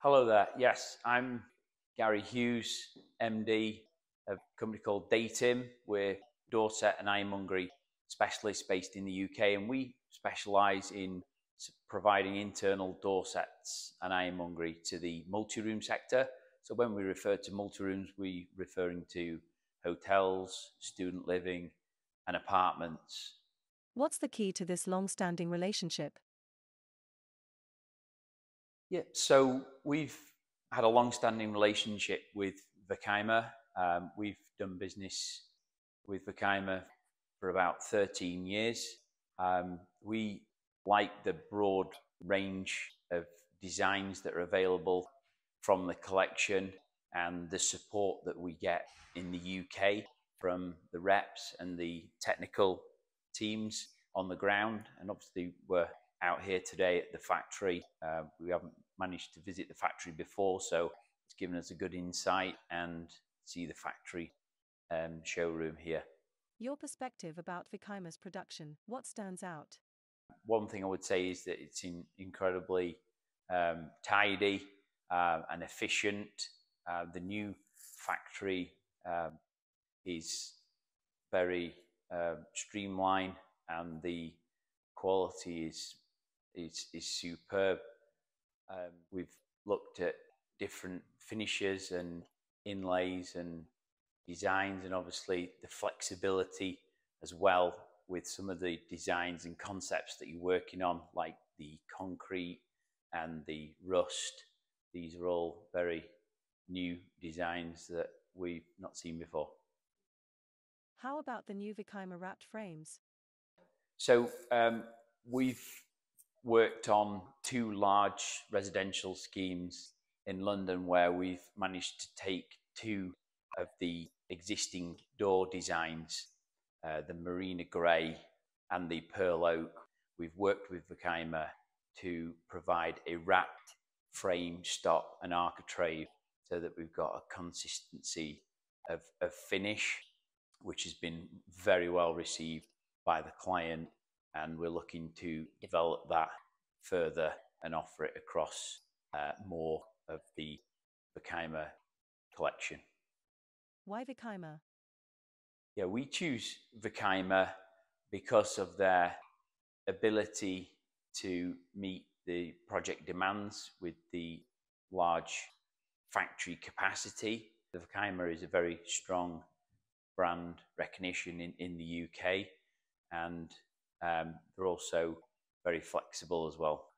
Hello there. Yes, I'm Gary Hughes, MD of a company called Datim. We're door set and ironmongery specialists based in the UK, and we specialise in providing internal door sets and ironmongery to the multi-room sector. So when we refer to multi-rooms, we're referring to hotels, student living, and apartments. What's the key to this long-standing relationship? Yeah, so we've had a long-standing relationship with Vicaima. We've done business with Vicaima for about 13 years. We like the broad range of designs that are available from the collection and the support that we get in the UK from the reps and the technical teams on the ground. And obviously, we're out here today at the factory. We haven't managed to visit the factory before, so it's given us a good insight and see the factory showroom here. Your perspective about Vicaima's production, what stands out? One thing I would say is that it's incredibly tidy and efficient. The new factory is very streamlined, and the quality is superb. We've looked at different finishes and inlays and designs, and obviously the flexibility as well with some of the designs and concepts that you're working on, like the concrete and the rust. These are all very new designs that we've not seen before. How about the new Vicaima wrapped frames? So we've worked on two large residential schemes in London where we've managed to take two of the existing door designs, the Marina Grey and the Pearl Oak. We've worked with Vicaima to provide a wrapped frame, stop and architrave so that we've got a consistency of finish, which has been very well received by the client, and we're looking to develop that further and offer it across more of the Vicaima collection. Why Vicaima? Yeah, we choose Vicaima because of their ability to meet the project demands with the large factory capacity. The Vicaima is a very strong brand recognition in the UK, and they're also very flexible as well.